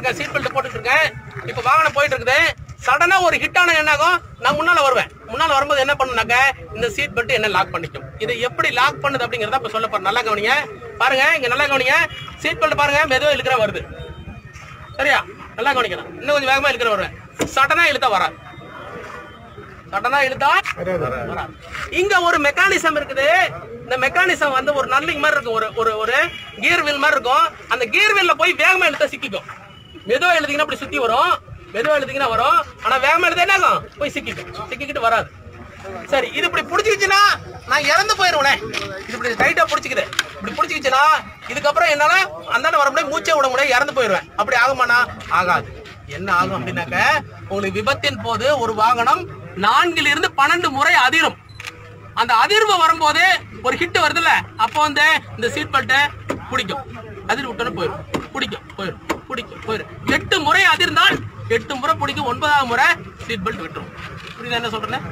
இருக்கேன், seat belt போட்டுட்டு இருக்கேன். இப்ப வாகனம் போயிட்டு இருக்குது. சடனா ஒரு ஹிட் ஆன என்ன ஆகும், நான் முன்னால வருவேன். முன்னால வரும்போது என்ன பண்ணுனாக்க இந்த சீட் பெல்ட் என்ன லாக் பண்ணிக்கும். இதை எப்படி லாக் பண்ணுது அப்படிங்கறத இப்ப சொல்ல போறேன். நல்லா கவனிங்க, பாருங்க இங்க நல்லா கவனிங்க. சீட் பெல்ட் பாருங்க மெதுவா இழுக்கிற வருது, சரியா? நல்லா கவனிக்கணும். இன்னும் கொஞ்சம் வேகமா இழுக்கிற வருவேன். சடனா இழுத்தா வராது, சடனா இழுத்தா வராது. இங்க ஒரு மெக்கானிசம் இருக்குது. இந்த மெக்கானிசம் வந்து ஒரு நல்லிங் மாதிரி இருக்கும், ஒரு ஒரு கியர் வீல் மாதிரி இருக்கும். அந்த கியர் வீல்ல போய் வேகமா இழுத்தா சிக்கிக்கும். மெதுவா எழுதிங்கன்னா அப்படி சுத்தி வரும், மெதுவா எழுதிங்கன்னா வரும். ஆனா வேகமா எழுத என்ன ஆகும், போய் சிக்கிக்கும், சிக்கிக்கிட்டு வராது. சரி, இது இப்படி புடிச்சிக்கிச்சுன்னா நான் இறந்து போயிருவேனே. இது இப்படி டைட்டா புடிச்சிக்குது, இப்படி புடிச்சிக்கிச்சுன்னா இதுக்கப்புறம் என்னால அந்தாண்ட வர முடியாது, மூச்சை விட முடியாது, இறந்து போயிருவேன். அப்படி ஆகுமானா? ஆகாது. என்ன ஆகும் அப்படின்னாக்க, உங்களுக்கு விபத்தின் போது ஒரு வாகனம் 4 இருந்து 12 முறை அதிரும். அந்த அதிர்வு வரும்போது ஒரு ஹிட் வருதுல்ல, அப்போ வந்து இந்த சீட் பெல்ட்டை பிடிக்கும், அதிர்வு விட்டோன்னு போயிடும், பிடிக்கும் போயிடும், பிடிக்கும் போயிடும். 8 முறை அதிர்ந்தால் 8 முறை பிடிக்கும், 9வது முறை சீட் பெல்ட் விட்டுரும். புரியுதா என்ன சொல்றேன்?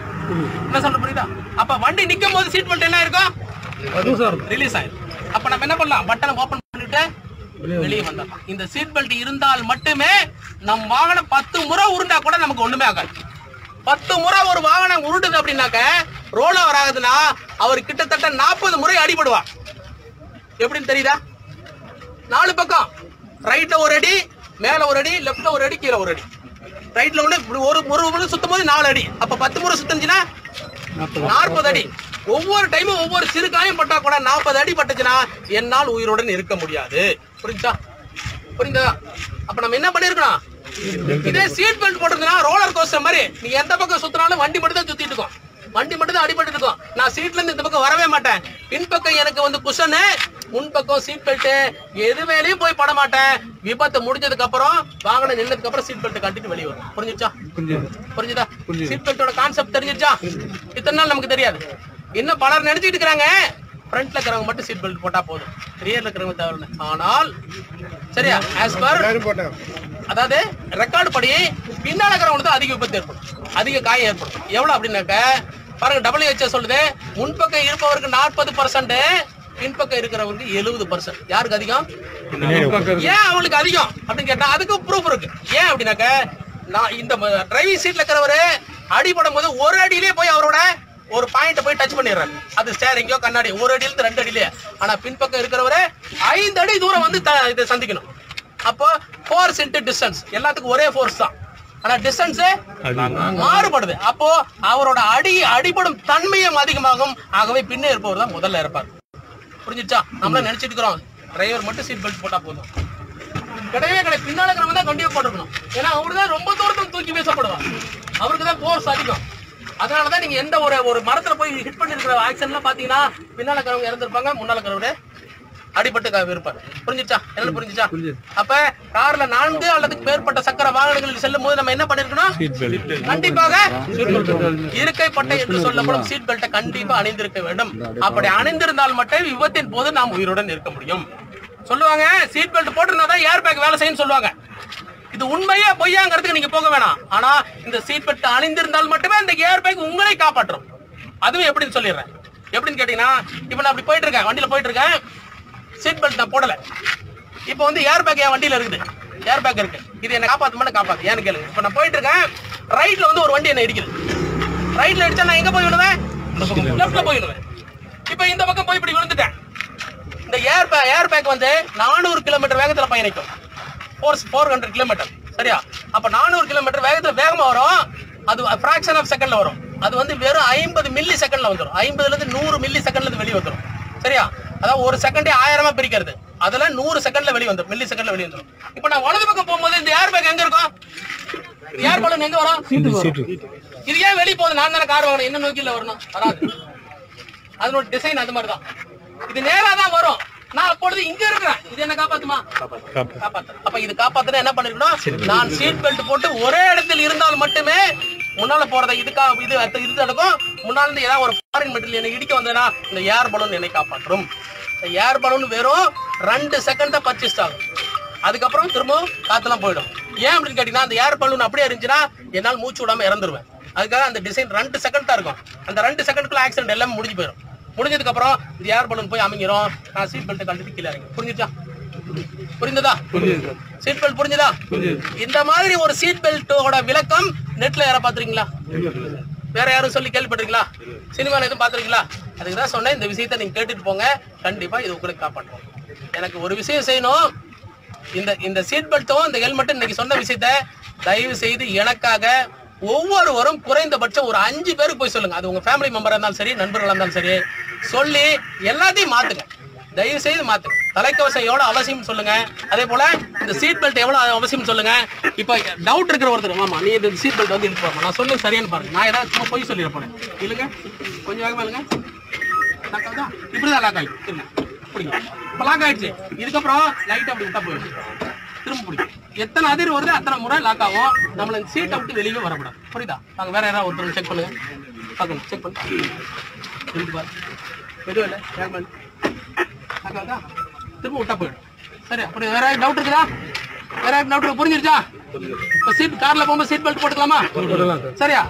என்ன சொல்ற புரியுதா? அப்ப வண்டி நிக்கும் போது சீட் பெல்ட் என்ன இருக்கும், ரிலீஸ் ஆயிடும். அப்ப நம்ம என்ன பண்ணலாம், பட்டனை ஓபன் பண்ணிட்டு வெளியே வந்துடலாம். இந்த சீட் பெல்ட் இருந்தால் மட்டுமே நம் வாகனம் 10 முறை உருண்டா கூட நமக்கு ஒண்ணுமே ஆகாது. 10 முறை ஒரு வாகனம் உருண்டுது அப்படின்னாக்க ரோல் ஓவர் ஆகுதுன்னா அவர் கிட்டத்தட்ட 40 முறை அடிபடுவார். எப்படின்னு தெரியுதா? 4 பக்கம், ரைட்ல ஒரு அடி, மேல ஒரு அடி, லெப்ட்ல ஒரு அடி, கீழே ஒரு அடி. ரைட்ல ஒரு முறை சுத்தும் போது 4 அடி, அப்ப 10 முறை சுத்துச்சுன்னா 40 அடி. ஒவ்வொரு டைமும் ஒவ்வொரு சிறு காயம் பட்டா கூட 40 அடி பட்டுச்சுன்னா என்னால் உயிருடன் இருக்க முடியாது. புரிஞ்சா? புரியுதா? அப்ப நம்ம என்ன பண்ணிருக்கோம், இதே சீட் பெல்ட் போட்டிருந்தா ரோலர் கோஸ்டர் மாதிரி நீ எந்த பக்கம் சுத்தினாலும் வண்டி மட்டும் தான் சுத்திட்டு இருக்கும், வண்டி மட்டும் தான் அடிபட்டு இருக்கும். நான் சீட்ல இருந்து இந்த பக்கம் வரவே மாட்டேன். பின்பக்கம் எனக்கு வந்து குஷனு, முன்பக்கம் சீட் பெல்ட், எது மேலேயும் போய் பட மாட்டேன். விபத்து முடிஞ்சதுக்கு அப்புறம் வாகனம் நின்னதுக்கு அப்புறம் சீட் பெல்ட் கட்டிட்டு வெளியே வரும். புரிஞ்சுச்சா? புரிஞ்சுதா? சீட் பெல்ட்டோட கான்செப்ட் தெரிஞ்சிருச்சா? இத்தனை நாள் நமக்கு தெரியாது. இன்னும் பலர் நினைச்சிட்டு இருக்காங்க ஃப்ரண்ட்ல இருக்கிறவங்க மட்டும் சீட் பெல்ட் போட்டா போதும், ரியர்ல இருக்கிறவங்க தேவை. ஆனால் சரியா, ஆஸ் பர் அதாவது ரெக்கார்டு படி பின்னால இருக்கிறவங்களுக்கு அதிக விபத்து ஏற்படும், அதிக காயம் ஏற்படும். எவ்வளவு அப்படின்னாக்க பாருங்க, WHO சொல்லுது முன்பக்கம் இருப்பவருக்கு 40%, பின்பக்கம் இருக்கிறவருக்கு 70%. யாருக்கு அதிகம்? ஏன் அவங்களுக்கு அதிகம் அப்படின்னு கேட்டா அதுக்கு ப்ரூஃப் இருக்கு. ஏன் அப்படின்னாக்க, நான் இந்த டிரைவிங் சீட்ல இருக்கிறவரு அடிபடும் போது ஒரு அடியிலேயே போய் அவரோட ஒரு பாயிண்ட் போய் டச் பண்ணிடுறாரு. அது ஸ்டேரிங்கோ கண்ணாடி, ஒரு அடியில 2 அடியிலே. ஆனா பின்பக்கம் இருக்கிறவரு 5 அடி தூரம் வந்து இதை சந்திக்கணும். அப்போ ஃபோர்ஸ் இன்டு டிஸ்டன்ஸ், எல்லாத்துக்கும் ஒரே ஃபோர்ஸ் தான், ஆனா டிஸ்டன்ஸ் மாறுபடுது. அப்போ அவரோட அடிபடும் தன்மையும் அதிகமாகும். ஆகவே பின்னே இருப்பவர் தான் முதல்ல இருப்பார். புரிஞ்சிச்சா? நம்மள நினைச்சிட்டு இருக்கிறோம் டிரைவர் மட்டும் சீட் பெல்ட் போட்டா போதும், கிடையவே கிடையாது. பின்னால இருக்கிறவங்க தான் கண்டிப்பா போட்டுக்கணும். ஏன்னா அவரு தான் ரொம்ப தூரத்தில் தூக்கி வீசப்படுவார், அவருக்கு தான் ஃபோர்ஸ் அதிகம். அதனாலதான் நீங்க எந்த ஒரு மரத்துல போய் ஹிட் பண்ணி இருக்கிற ஆக்சிடென்ட்லாம் பாத்தீங்கன்னா பின்னால இருக்கிறவங்க இறந்துருப்பாங்க, முன்னால இருக்கிறவங்க அடிபட்டு இருப்பார். புரிஞ்சிச்சா? என்ன புரிஞ்சிச்சா? அப்ப கார்ல 4 அல்லது மேற்பட்ட சக்கர வாகனங்களில் செல்லும் போது நம்ம என்ன பண்ணிருக்கணும், கண்டிப்பாக இருக்கை பட்டை என்று சொல்லப்படும் சீட் பெல்ட்டை கண்டிப்பா அணிந்திருக்க வேண்டும். அப்படி அணிந்திருந்தால் மட்டும் விபத்தின் போது நாம் உயிருடன் இருக்க முடியும். சொல்லுவாங்க சீட் பெல்ட் போட்டிருந்தாதான் ஏர் பேக் வேலை செய்யும் சொல்லுவாங்க. இது உண்மையா பொய்யாங்கிறதுக்கு நீங்க போக வேணாம். ஆனா இந்த சீட் பெல்ட் அணிந்திருந்தால் மட்டுமே இந்த ஏர் பேக் உங்களை காப்பாற்றும். அதுவும் எப்படின்னு சொல்லிடுறேன். எப்படின்னு கேட்டீங்கன்னா, இப்ப நான் அப்படி போயிட்டு இருக்கேன், வண்டியில போயிட்டு இருக்கேன், சீட் பெல்ட் நான் போடல. இப்போ வந்து ஏர் பேக் என் வண்டியில இருக்குது, ஏர் பேக் இருக்கு, இது என்ன காப்பாத்து காப்பாத்து. ஏன்னு கேளுங்க. இப்ப நான் போயிட்டு இருக்கேன், ரைட்ல வந்து ஒரு வண்டி என்ன இடிக்குது. ரைட்ல இடிச்சா நான் எங்க போய் விழுவேன், லெஃப்ட்ல போய் விழுவேன். இப்ப இந்த பக்கம் போய் இப்படி விழுந்துட்டேன். இந்த ஏர் பேக் வந்து 400 கிலோமீட்டர் வேகத்துல பயணிக்கும், 400 கிலோமீட்டர். சரியா? அப்ப 400 கிலோமீட்டர் வேகத்துல வேகமா வரும். அது பிராக்ஷன் ஆஃப் செகண்ட்ல வரும். அது வந்து வெறும் 50 மில்லி செகண்ட்ல வந்துடும். 50ல இருந்து 100 மில்லி செகண்ட்ல இருந்து வெளியே வந்துடும். சரியா? அதாவது ஒரு செகண்டே 1000 பிரிக்கிறது, அதெல்லாம் 100 செகண்ட்ல வெளியே வந்துடும், மில்லி செகண்ட்ல வெளியே வந்துடும். இப்ப நான் வலது பக்கம் போகும்போது இந்த ஏர் பேக் எங்க இருக்கும், ஏர் பலூன் எங்க வரும், இது ஏன் வெளியே போகுது? நான் தானே கார் வாங்கணும், என்ன நோக்கில வரணும், வராது. அதனோட டிசைன் அது மாதிரிதான். இது நேரா தான் வரும். நான் அப்பொழுது இங்க இருக்கிறேன், இது என்ன காப்பாத்துமா? காப்பாத்து. அப்ப இது காப்பாத்துனா என்ன பண்ணிருக்கணும், நான் சீட் பெல்ட் போட்டு ஒரே இடத்தில் இருந்தால் மட்டுமே முன்னால போறதை இது நடக்கும். முன்னால இருந்து ஏதாவது ஒரு ஃபாரின் மெட்டீரியல் என்னை இடிக்க வந்தேன்னா இந்த ஏர் பலூன் என்னை காப்பாற்றும். இந்த ஏர் பலூன் வெறும் 2 செகண்ட் தான் பர்ச்சேஸ் ஆகும், அதுக்கப்புறம் திரும்பவும் காத்தெல்லாம் போயிடும். ஏன் அப்படின்னு கேட்டீங்கன்னா, அந்த ஏர் பலூன் அப்படியே இருந்துச்சுன்னா என்னால் மூச்சு விடாம இறந்துருவேன். அதுக்காக அந்த டிசைன் 2 செகண்ட் தான் இருக்கும். அந்த 2 செகண்ட்குள்ள ஆக்சிடென்ட் எல்லாமே முடிஞ்சு போயிடும். முடிஞ்சதுக்கு அப்புறம் இந்த ஏர் பலூன் போய் அமைஞ்சிரும். நான் சீட் பெல்ட் கழட்டி கீழே இறங்கி. புரிஞ்சிச்சா? புரிந்ததா? சீட் பெல்ட் புரிஞ்சதா? இந்த மாதிரி ஒரு சீட் பெல்ட்டோட விளக்கம் நெட்ல யாரா பாத்துறீங்களா? வேற யாரும் சொல்லி கேள்விப்பட்டிருக்கீங்களா? சினிமால எதுவும் பாத்துருக்கீங்களா? அதுக்கு தான் சொன்னேன், இந்த விஷயத்தை நீங்க கேட்டுட்டு போங்க, கண்டிப்பா இது உங்களுக்கு காப்பாற்றும். எனக்கு ஒரு விஷயம் செய்யணும், இந்த சீட் பெல்ட்டும் இந்த ஹெல்மெட்டும் இன்னைக்கு சொன்ன விஷயத்த தயவு செய்து எனக்காக ஒவ்வொருவரும் குறைந்தபட்சம் ஒரு 5 பேருக்கு போய் சொல்லுங்க. அது உங்க ஃபேமிலி மெம்பரா இருந்தாலும் சரி, நண்பர்களா இருந்தாலும் சரி, சொல்லி எல்லாத்தையும் மாத்துங்க. தயவு செய்து மாத்துங்க. தலைக்கவசம் எவ்வளவு அவசியம் சொல்லுங்க. அதே போல இந்த சீட் பெல்ட் எவ்வளவு அவசியம் சொல்லுங்க. இப்ப டவுட் இருக்கிற ஒருத்தர், மாமா நீ இந்த சீட் பெல்ட் வந்து இழுத்து போமா, நான் சொன்னது சரியானு பாருங்க. நான் ஏதாவது சும்மா போய் சொல்லிட போறேன். இல்லைங்க, கொஞ்சம் வேகமா இல்லைங்க. இப்படிதான் லாக் ஆயிடுச்சு. இல்லை பிடிங்க, இப்ப லாக் ஆயிடுச்சு. இதுக்கப்புறம் லைட் அப்படி விட்டா போயிடும், திரும்ப பிடிக்கும். எத்தனை அதிர் வருது அத்தனை முறை லாக் ஆகும். நம்மள சீட்டை விட்டு வெளியே வரக்கூடாது. புரியுதா? நாங்க வேற யாராவது ஒருத்தர் செக் பண்ணுங்க, பார்க்கணும், செக் பண்ணு. எதுவும் இல்லை, திரும்ப விட்டா போயிடும். சரி, அப்படி வேற டவுட் இருக்குதா? வேற டவுட் புரிஞ்சிருச்சா? இப்ப சீட் கார்ல போகும்போது சீட் பெல்ட் போட்டுக்கலாமா? சரியா?